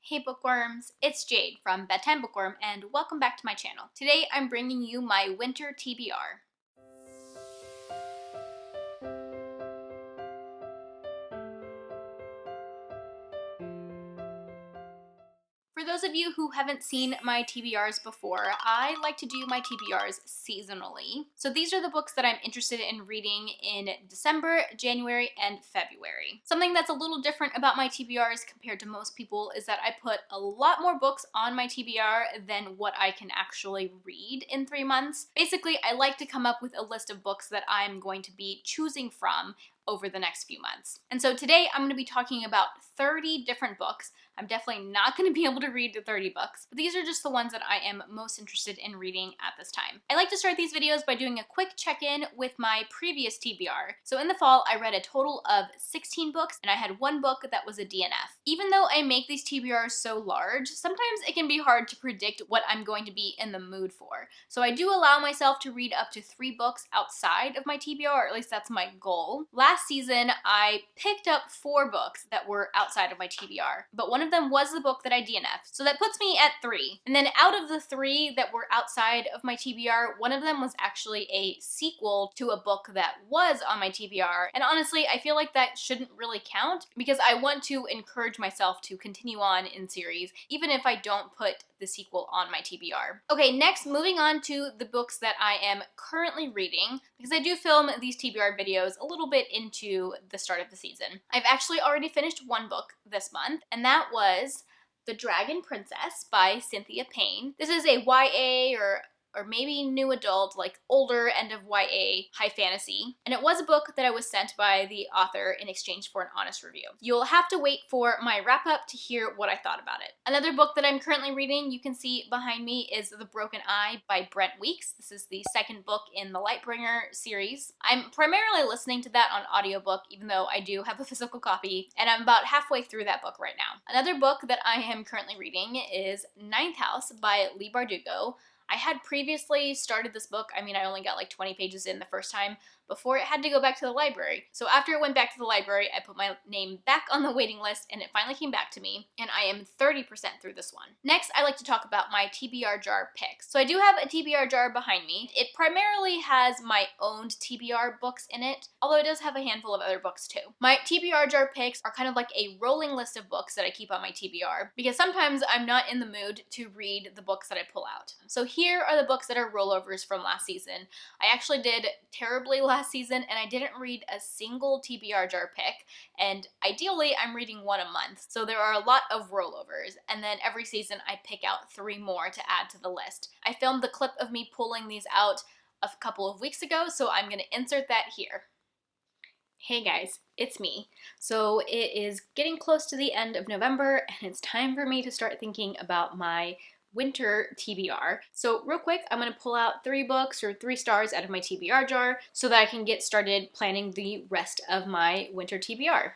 Hey bookworms, it's Jade from Bedtime Bookworm and welcome back to my channel. Today I'm bringing you my winter TBR. For those of you who haven't seen my TBRs before, I like to do my TBRs seasonally. So these are the books that I'm interested in reading in December, January, and February. Something that's a little different about my TBRs compared to most people is that I put a lot more books on my TBR than what I can actually read in 3 months. Basically, I like to come up with a list of books that I'm going to be choosing from over the next few months. And so today I'm going to be talking about 30 different books. I'm definitely not going to be able to read the 30 books, but these are just the ones that I am most interested in reading at this time. I like to start these videos by doing a quick check-in with my previous TBR. So in the fall, I read a total of 16 books, and I had one book that was a DNF. Even though I make these TBRs so large, sometimes it can be hard to predict what I'm going to be in the mood for. So I do allow myself to read up to 3 books outside of my TBR, or at least that's my goal. Last season, I picked up 4 books that were outside of my TBR, but one of them was the book that I DNF'd, so that puts me at 3. And then out of the 3 that were outside of my TBR, one of them was actually a sequel to a book that was on my TBR, and honestly, I feel like that shouldn't really count because I want to encourage myself to continue on in series, even if I don't put the sequel on my TBR. Okay, next, moving on to the books that I am currently reading, because I do film these TBR videos a little bit into the start of the season. I've actually already finished one book this month, and that was The Dragon Princess by Cynthia Payne. This is a YA or maybe new adult, like older end of YA high fantasy. And it was a book that I was sent by the author in exchange for an honest review. You'll have to wait for my wrap up to hear what I thought about it. Another book that I'm currently reading, you can see behind me, is The Broken Eye by Brent Weeks. This is the second book in the Lightbringer series. I'm primarily listening to that on audiobook, even though I do have a physical copy, and I'm about halfway through that book right now. Another book that I am currently reading is Ninth House by Leigh Bardugo. I had previously started this book, I only got like 20 pages in the first time, before it had to go back to the library. So after it went back to the library, I put my name back on the waiting list and it finally came back to me, and I am 30% through this one. Next, I like to talk about my TBR Jar Picks. So I do have a TBR jar behind me. It primarily has my owned TBR books in it, although it does have a handful of other books too. My TBR Jar Picks are kind of like a rolling list of books that I keep on my TBR, because sometimes I'm not in the mood to read the books that I pull out. So here are the books that are rollovers from last season. I actually did terribly last season and I didn't read a single TBR jar pick, and ideally I'm reading one a month, so there are a lot of rollovers, and then every season I pick out 3 more to add to the list. I filmed the clip of me pulling these out a couple of weeks ago, so I'm going to insert that here. Hey guys, it's me. So it is getting close to the end of November and it's time for me to start thinking about my winter TBR. So real quick, I'm going to pull out 3 books or 3 stars out of my TBR jar so that I can get started planning the rest of my winter TBR.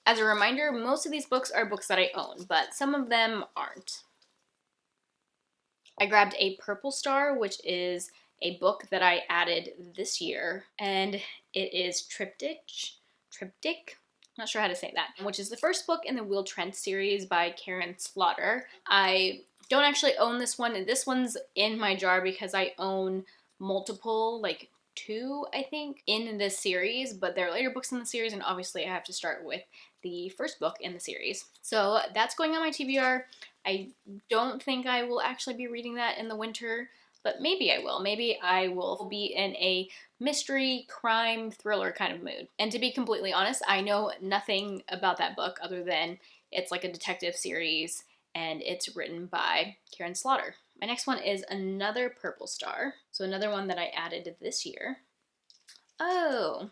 As a reminder, most of these books are books that I own, but some of them aren't. I grabbed a purple star, which is a book that I added this year, and it is Triptych, not sure how to say that, which is the first book in the Wheel Trent series by Karen Slaughter. I don't actually own this one, and this one's in my jar because I own multiple, like 2, I think, in this series, but there are later books in the series, and obviously I have to start with the first book in the series. So that's going on my TBR. I don't think I will actually be reading that in the winter, but maybe I will. Maybe I will be in a mystery, crime, thriller kind of mood. And to be completely honest, I know nothing about that book other than it's like a detective series and it's written by Karen Slaughter. My next one is another purple star, so another one that I added this year. Oh,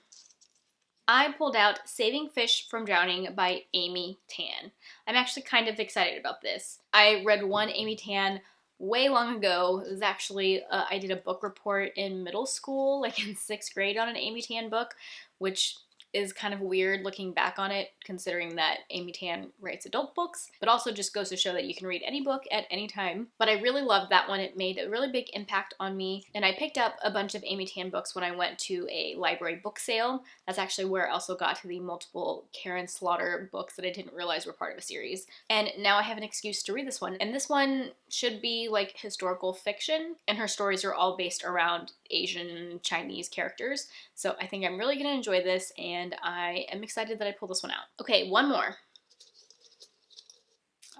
I pulled out Saving Fish from Drowning by Amy Tan. I'm actually kind of excited about this. I read one Amy Tan way long ago. It was actually, I did a book report in middle school, like in 6th grade, on an Amy Tan book, which is kind of weird looking back on it, considering that Amy Tan writes adult books, but also just goes to show that you can read any book at any time. But I really loved that one. It made a really big impact on me, and I picked up a bunch of Amy Tan books when I went to a library book sale. That's actually where I also got to the multiple Karen Slaughter books that I didn't realize were part of a series. And now I have an excuse to read this one. And this one should be like historical fiction, and her stories are all based around Asian Chinese characters. So I think I'm really gonna enjoy this, and I am excited that I pulled this one out. Okay, one more.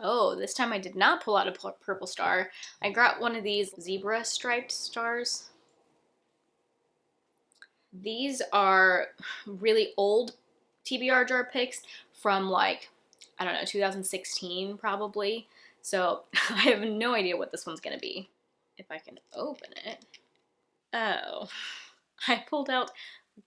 Oh, this time I did not pull out a purple star. I got one of these zebra striped stars. These are really old TBR Jar Picks from like, I don't know, 2016 probably. So I have no idea what this one's gonna be. If I can open it. Oh, I pulled out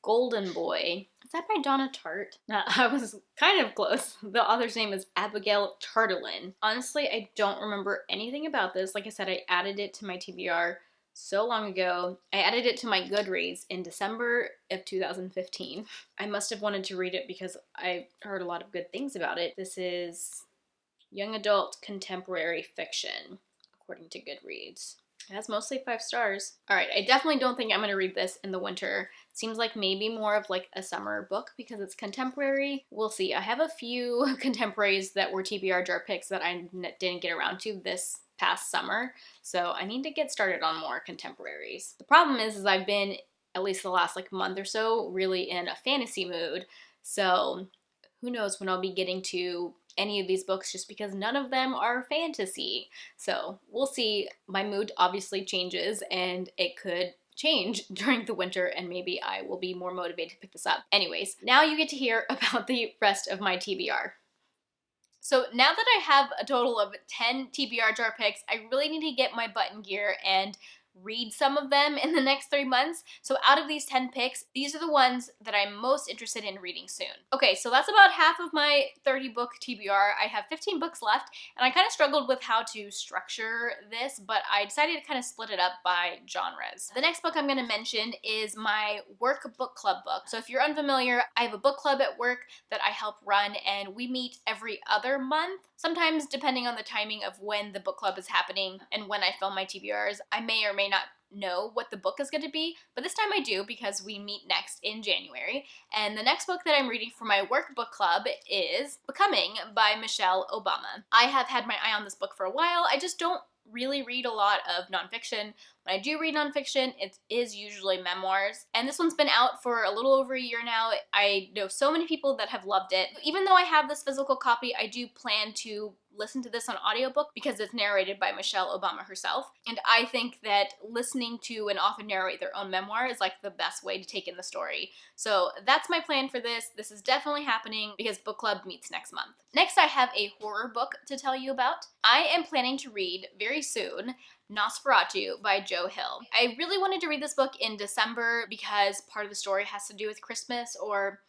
Golden Boy. Is that by Donna Tartt? I was kind of close. The author's name is Abigail Tartolin. Honestly, I don't remember anything about this. Like I said, I added it to my TBR so long ago. I added it to my Goodreads in December of 2015. I must have wanted to read it because I heard a lot of good things about it. This is young adult contemporary fiction, according to Goodreads. That's mostly 5 stars. All right, I definitely don't think I'm gonna read this in the winter. Seems like maybe more of like a summer book because it's contemporary. We'll see. I have a few contemporaries that were TBR Jar Picks that I didn't get around to this past summer, so I need to get started on more contemporaries. The problem is I've been, at least the last like month or so, really in a fantasy mood, so who knows when I'll be getting to any of these books, just because none of them are fantasy. So we'll see. My mood obviously changes, and it could change during the winter, and maybe I will be more motivated to pick this up. Anyways, now you get to hear about the rest of my TBR. So now that I have a total of 10 TBR Jar Picks, I really need to get my butt in gear and read some of them in the next 3 months. So out of these 10 picks, these are the ones that I'm most interested in reading soon. Okay, so that's about half of my 30 book TBR. I have 15 books left, and I kind of struggled with how to structure this, but I decided to kind of split it up by genres. The next book I'm going to mention is my work book club book. So if you're unfamiliar, I have a book club at work that I help run, and we meet every other month. Sometimes, depending on the timing of when the book club is happening and when I film my TBRs, I may or may not know what the book is going to be, but this time I do because we meet next in January. And the next book that I'm reading for my work book club is Becoming by Michelle Obama. I have had my eye on this book for a while. I just don't really read a lot of nonfiction. When I do read nonfiction, it is usually memoirs. And this one's been out for a little over a year now. I know so many people that have loved it. Even though I have this physical copy, I do plan to listen to this on audiobook because it's narrated by Michelle Obama herself. And I think that listening to an author narrate their own memoir is like the best way to take in the story. So that's my plan for this. This is definitely happening because book club meets next month. Next, I have a horror book to tell you about. I am planning to read very soon Nosferatu by Joe Hill. I really wanted to read this book in December because part of the story has to do with Christmas, or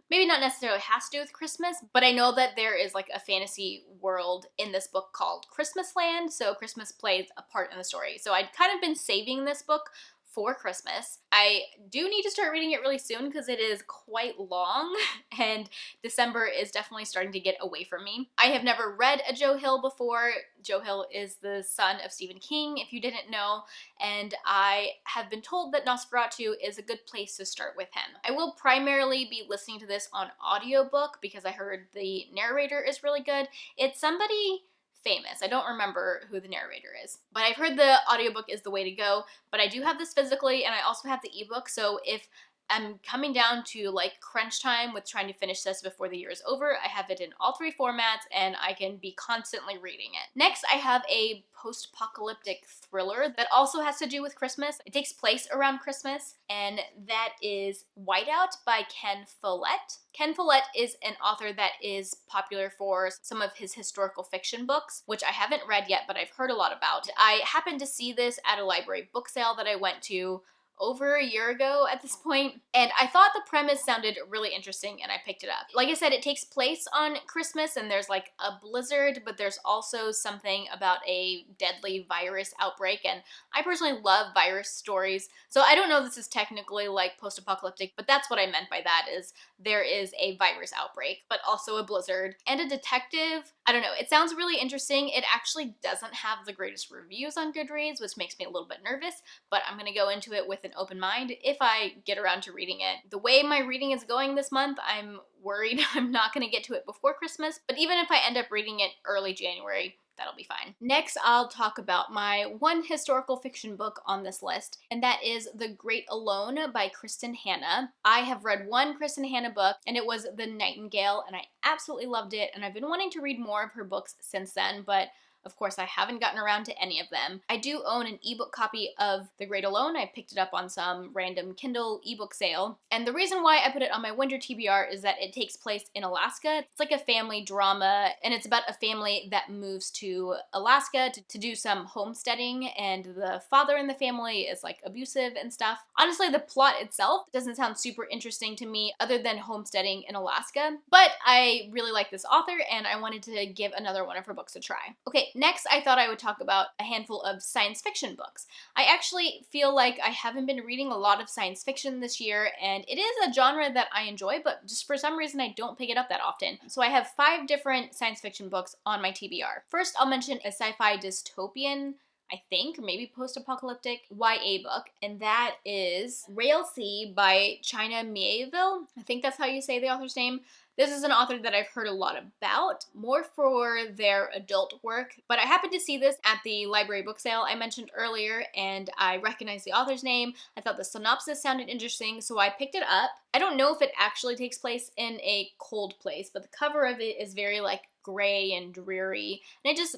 maybe not necessarily has to do with Christmas, but I know that there is like a fantasy world in this book called Christmas Land, so Christmas plays a part in the story. So I'd kind of been saving this book for Christmas. I do need to start reading it really soon because it is quite long, and December is definitely starting to get away from me. I have never read a Joe Hill before. Joe Hill is the son of Stephen King, if you didn't know, and I have been told that Nosferatu is a good place to start with him. I will primarily be listening to this on audiobook because I heard the narrator is really good. It's somebody famous. I don't remember who the narrator is, but I've heard the audiobook is the way to go. But I do have this physically, and I also have the ebook, so if I'm coming down to like crunch time with trying to finish this before the year is over, I have it in all 3 formats and I can be constantly reading it. Next, I have a post-apocalyptic thriller that also has to do with Christmas. It takes place around Christmas, and that is Whiteout by Ken Follett. Ken Follett is an author that is popular for some of his historical fiction books, which I haven't read yet, but I've heard a lot about. I happened to see this at a library book sale that I went to over a year ago at this point, and I thought the premise sounded really interesting and I picked it up. Like I said, it takes place on Christmas and there's like a blizzard, but there's also something about a deadly virus outbreak, and I personally love virus stories, so I don't know if this is technically like post-apocalyptic, but that's what I meant by that, is there is a virus outbreak, but also a blizzard, and a detective. I don't know, it sounds really interesting. It actually doesn't have the greatest reviews on Goodreads, which makes me a little bit nervous, but I'm gonna go into it with an open mind if I get around to reading it. The way my reading is going this month, I'm worried I'm not gonna get to it before Christmas, but even if I end up reading it early January, that'll be fine. Next, I'll talk about my one historical fiction book on this list, and that is The Great Alone by Kristen Hanna. I have read one Kristen Hanna book, and it was The Nightingale, and I absolutely loved it, and I've been wanting to read more of her books since then, but of course, I haven't gotten around to any of them. I do own an ebook copy of The Great Alone. I picked it up on some random Kindle ebook sale. And the reason why I put it on my winter TBR is that it takes place in Alaska. It's like a family drama, and it's about a family that moves to Alaska to do some homesteading, and the father in the family is like abusive and stuff. Honestly, the plot itself doesn't sound super interesting to me other than homesteading in Alaska, but I really like this author and I wanted to give another one of her books a try. Okay, next I thought I would talk about a handful of science fiction books. I actually feel like I haven't been reading a lot of science fiction this year, and it is a genre that I enjoy, but just for some reason I don't pick it up that often. So I have 5 different science fiction books on my TBR. First, I'll mention a sci-fi dystopian, I think, maybe post-apocalyptic YA book, and that is Rail Sea by China Miéville. I think that's how you say the author's name. This is an author that I've heard a lot about, more for their adult work, but I happened to see this at the library book sale I mentioned earlier, and I recognized the author's name. I thought the synopsis sounded interesting, so I picked it up. I don't know if it actually takes place in a cold place, but the cover of it is very like gray and dreary, and it just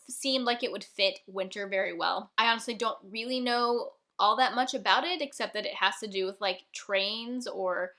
seemed like it would fit winter very well. I honestly don't really know all that much about it, except that it has to do with like trains or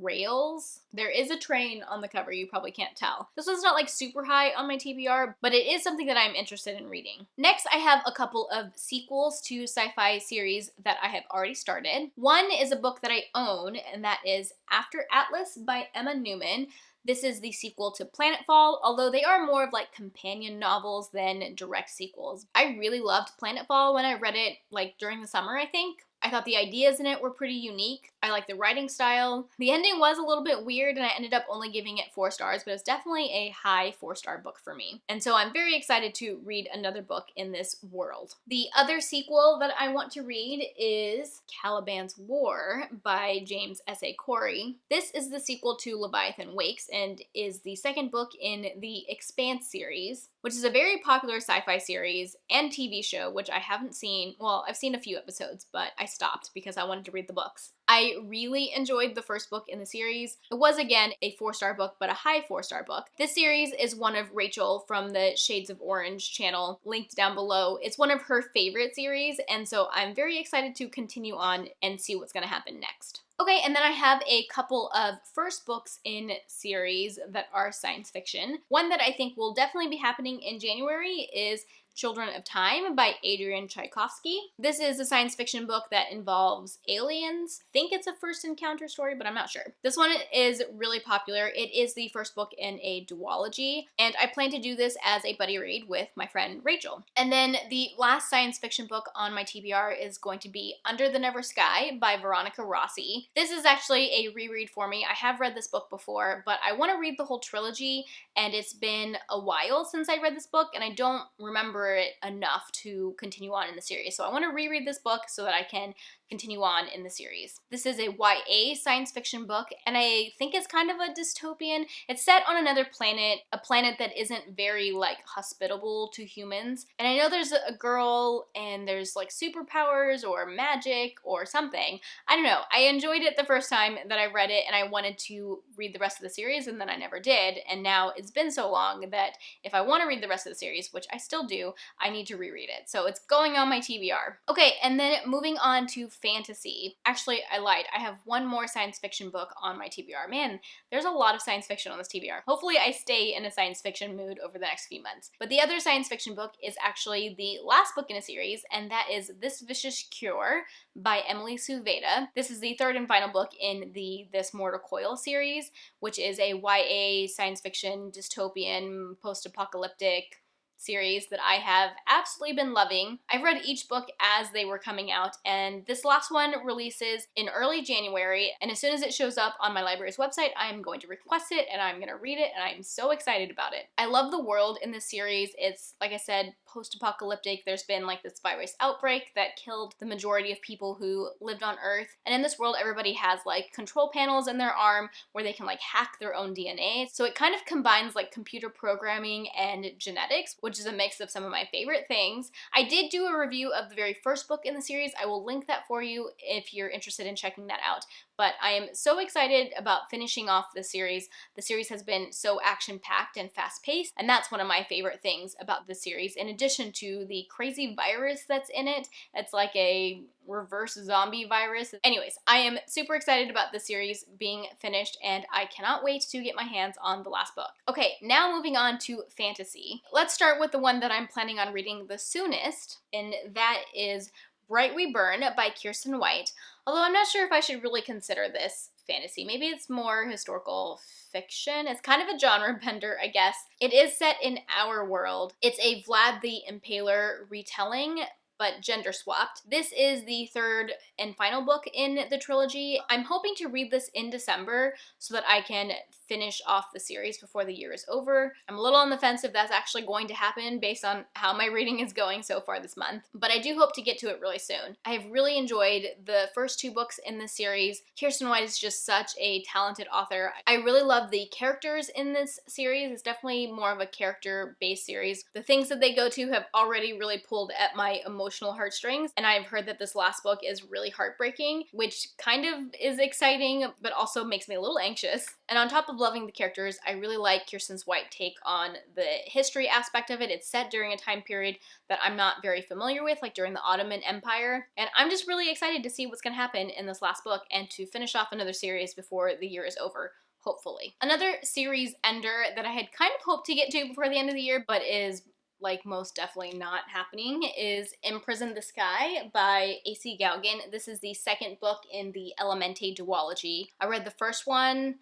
rails. There is a train on the cover, you probably can't tell. This one's not like super high on my TBR, but it is something that I'm interested in reading. Next, I have a couple of sequels to sci-fi series that I have already started. One is a book that I own, and that is After Atlas by Emma Newman. This is the sequel to Planetfall, although they are more of like companion novels than direct sequels. I really loved Planetfall when I read it like during the summer, I think. I thought the ideas in it were pretty unique. I like the writing style. The ending was a little bit weird and I ended up only giving it 4 stars, but it's definitely a high 4-star book for me. And so I'm very excited to read another book in this world. The other sequel that I want to read is Caliban's War by James S.A. Corey. This is the sequel to Leviathan Wakes and is the second book in the Expanse series, which is a very popular sci-fi series and TV show, which I haven't seen. Well, I've seen a few episodes, but I stopped because I wanted to read the books. I really enjoyed the first book in the series. It was, again, a 4-star book, but a high 4-star book. This series is one of Rachel from the Shades of Orange channel, linked down below. It's one of her favorite series, and so I'm very excited to continue on and see what's gonna happen next. Okay, and then I have a couple of first books in series that are science fiction. One that I think will definitely be happening in January is Children of Time by Adrian Tchaikovsky. This is a science fiction book that involves aliens. I think it's a first encounter story, but I'm not sure. This one is really popular. It is the first book in a duology, and I plan to do this as a buddy read with my friend Rachel. And then the last science fiction book on my TBR is going to be Under the Never Sky by Veronica Rossi. This is actually a reread for me. I have read this book before, but I want to read the whole trilogy, and it's been a while since I read this book, and I don't remember it enough to continue on in the series. So I want to reread this book so that I can continue on in the series. This is a YA science fiction book, and I think it's kind of a dystopian. It's set on another planet, a planet that isn't very like hospitable to humans. And I know there's a girl and there's like superpowers or magic or something. I don't know. I enjoyed it the first time that I read it, and I wanted to read the rest of the series, and then I never did. And now it's been so long that if I want to read the rest of the series, which I still do, I need to reread it. So it's going on my TBR. Okay, and then moving on to fantasy. Actually, I lied. I have one more science fiction book on my TBR. Man, there's a lot of science fiction on this TBR. Hopefully I stay in a science fiction mood over the next few months. But the other science fiction book is actually the last book in a series, and that is This Vicious Cure by Emily Sue Veda. This is the third and final book in the This Mortal Coil series, which is a YA science fiction dystopian post-apocalyptic series that I have absolutely been loving. I've read each book as they were coming out, and this last one releases in early January, and as soon as it shows up on my library's website, I am going to request it and I'm going to read it, and I'm so excited about it. I love the world in this series. It's, like I said, post-apocalyptic. There's been like this virus outbreak that killed the majority of people who lived on Earth, and in this world everybody has like control panels in their arm where they can like hack their own DNA. So it kind of combines like computer programming and genetics, which is a mix of some of my favorite things. I did do a review of the very first book in the series. I will link that for you if you're interested in checking that out. But I am so excited about finishing off the series. The series has been so action-packed and fast-paced, and that's one of my favorite things about the series. In addition to the crazy virus that's in it, it's like a reverse zombie virus. Anyways, I am super excited about the series being finished, and I cannot wait to get my hands on the last book. Okay, now moving on to fantasy. Let's start with the one that I'm planning on reading the soonest, and that is Bright We Burn by Kiersten White. Although I'm not sure if I should really consider this fantasy. Maybe it's more historical fiction. It's kind of a genre bender, I guess. It is set in our world. It's a Vlad the Impaler retelling, but gender swapped. This is the third and final book in the trilogy. I'm hoping to read this in December so that I can finish off the series before the year is over. I'm a little on the fence if that's actually going to happen based on how my reading is going so far this month, but I do hope to get to it really soon. I have really enjoyed the first two books in this series. Kiersten White is just such a talented author. I really love the characters in this series. It's definitely more of a character-based series. The things that they go to have already really pulled at my emotional heartstrings, and I've heard that this last book is really heartbreaking, which kind of is exciting, but also makes me a little anxious. And on top of loving the characters, I really like Kiersten White's take on the history aspect of it. It's set during a time period that I'm not very familiar with, like during the Ottoman Empire, and I'm just really excited to see what's going to happen in this last book and to finish off another series before the year is over. Hopefully. Another series ender that I had kind of hoped to get to before the end of the year, but is like most definitely not happening, is Imprison the Sky by A.C. Gauguin. This is the second book in the Elemente duology. I read the first one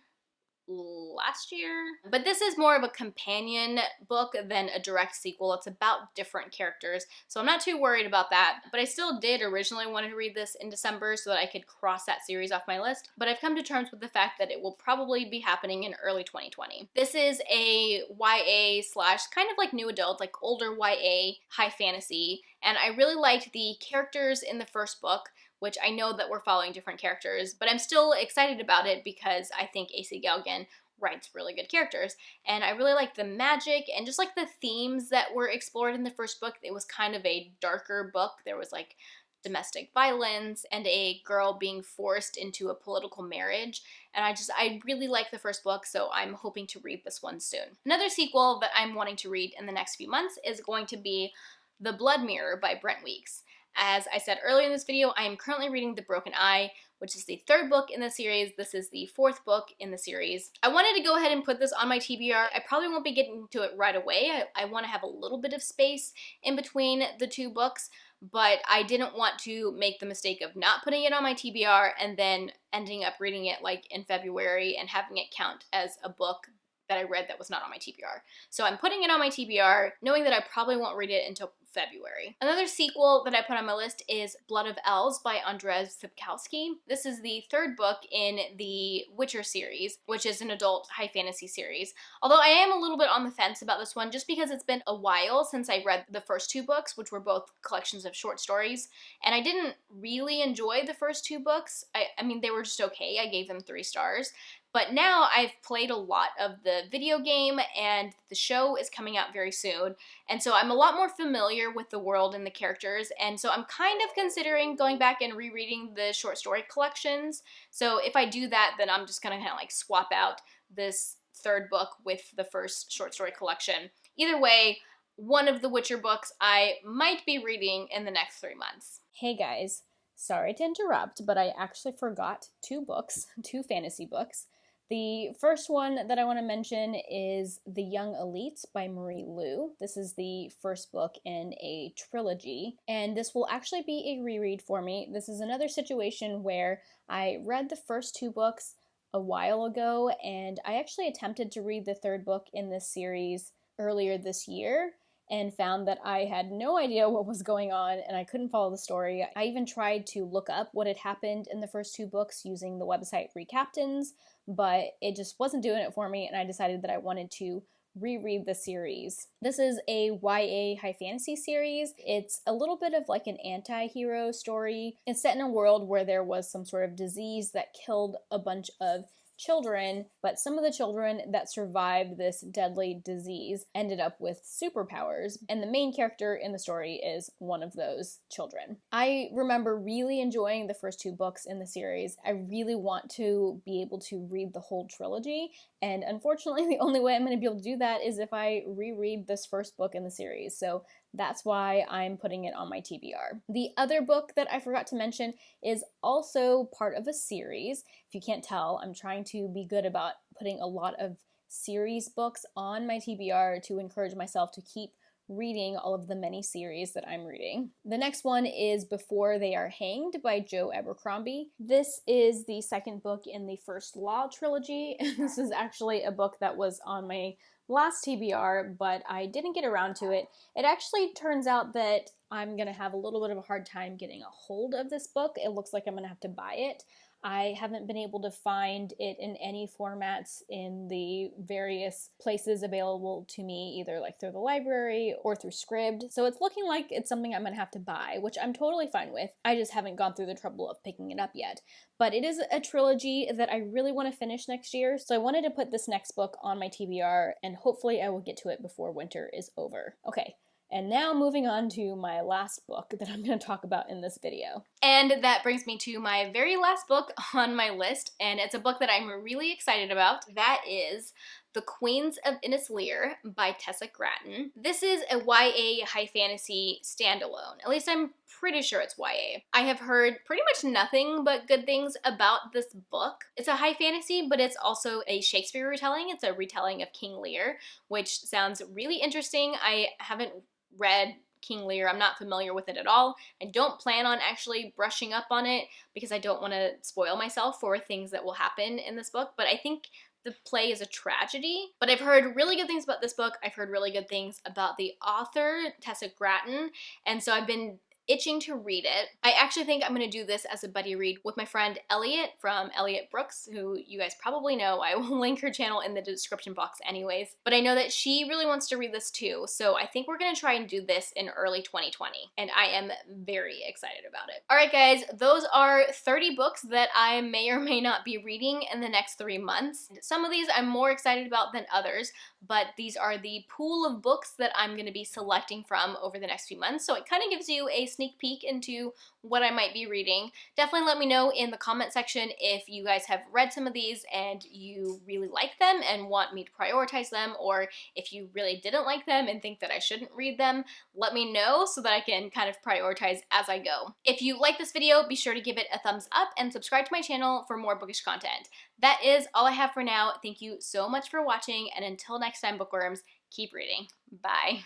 last year, but this is more of a companion book than a direct sequel. It's about different characters, so I'm not too worried about that, but I still did originally want to read this in December so that I could cross that series off my list, but I've come to terms with the fact that it will probably be happening in early 2020. This is a YA slash kind of like new adult, like older YA high fantasy, and I really liked the characters in the first book, which I know that we're following different characters, but I'm still excited about it because I think A.C. Gauguin writes really good characters, and I really like the magic and just like the themes that were explored in the first book. It was kind of a darker book. There was like domestic violence and a girl being forced into a political marriage, and I really like the first book, so I'm hoping to read this one soon. Another sequel that I'm wanting to read in the next few months is going to be The Blood Mirror by Brent Weeks. As I said earlier in this video, I am currently reading The Broken Eye, which is the third book in the series. This is the fourth book in the series. I wanted to go ahead and put this on my TBR. I probably won't be getting to it right away. I want to have a little bit of space in between the two books, but I didn't want to make the mistake of not putting it on my TBR and then ending up reading it like in February and having it count as a book that I read that was not on my TBR. So I'm putting it on my TBR, knowing that I probably won't read it until February. Another sequel that I put on my list is Blood of Elves by Andrzej Sapkowski. This is the third book in the Witcher series, which is an adult high fantasy series. Although I am a little bit on the fence about this one just because it's been a while since I read the first two books, which were both collections of short stories, and I didn't really enjoy the first two books. I mean, they were just okay. I gave them 3 stars. But now I've played a lot of the video game, and the show is coming out very soon, and so I'm a lot more familiar with the world and the characters, and so I'm kind of considering going back and rereading the short story collections. So if I do that, then I'm just gonna kind of like swap out this third book with the first short story collection. Either way, one of the Witcher books I might be reading in the next 3 months. Hey guys, Sorry to interrupt, but I actually forgot two books, two fantasy books. The first one that I want to mention is The Young Elite by Marie Lu. This is the first book in a trilogy, and this will actually be a reread for me. This is another situation where I read the first two books a while ago, and I actually attempted to read the third book in this series earlier this year and found that I had no idea what was going on and I couldn't follow the story. I even tried to look up what had happened in the first two books using the website Recaptains, but it just wasn't doing it for me, and I decided that I wanted to reread the series. This is a YA high fantasy series. It's a little bit of like an anti-hero story. It's set in a world where there was some sort of disease that killed a bunch of children, but some of the children that survived this deadly disease ended up with superpowers, and the main character in the story is one of those children. I remember really enjoying the first two books in the series. I really want to be able to read the whole trilogy, and unfortunately the only way I'm going to be able to do that is if I reread this first book in the series, so that's why I'm putting it on my TBR. The other book that I forgot to mention is also part of a series. If you can't tell, I'm trying to be good about putting a lot of series books on my TBR to encourage myself to keep reading all of the many series that I'm reading. The next one is Before They Are Hanged by Joe Abercrombie. This is the second book in the First Law trilogy, and this is actually a book that was on my last TBR, but I didn't get around to it. It actually turns out that I'm going to have a little bit of a hard time getting a hold of this book. It looks like I'm going to have to buy it. I haven't been able to find it in any formats in the various places available to me, either like through the library or through Scribd. So it's looking like it's something I'm going to have to buy, which I'm totally fine with. I just haven't gone through the trouble of picking it up yet. But it is a trilogy that I really want to finish next year, so I wanted to put this next book on my TBR, and hopefully I will get to it before winter is over. Okay. And now moving on to my last book that I'm going to talk about in this video. And that brings me to my very last book on my list, and it's a book that I'm really excited about. That is The Queens of Innisleer by Tessa Gratton. This is a YA high fantasy standalone. At least I'm pretty sure it's YA. I have heard pretty much nothing but good things about this book. It's a high fantasy, but it's also a Shakespeare retelling. It's a retelling of King Lear, which sounds really interesting. I haven't read King Lear. I'm not familiar with it at all. I don't plan on actually brushing up on it because I don't want to spoil myself for things that will happen in this book, but I think the play is a tragedy. But I've heard really good things about this book. I've heard really good things about the author, Tessa Gratton, and so I've been itching to read it. I actually think I'm going to do this as a buddy read with my friend Elliot from Elliot Brooks, who you guys probably know. I will link her channel in the description box anyways. But I know that she really wants to read this too, so I think we're going to try and do this in early 2020, and I am very excited about it. Alright guys, those are 30 books that I may or may not be reading in the next 3 months. Some of these I'm more excited about than others, but these are the pool of books that I'm going to be selecting from over the next few months, so it kind of gives you a sneak peek into what I might be reading. Definitely let me know in the comment section if you guys have read some of these and you really like them and want me to prioritize them, or if you really didn't like them and think that I shouldn't read them. Let me know so that I can kind of prioritize as I go. If you like this video, be sure to give it a thumbs up and subscribe to my channel for more bookish content. That is all I have for now. Thank you so much for watching, and until next time, bookworms, keep reading. Bye.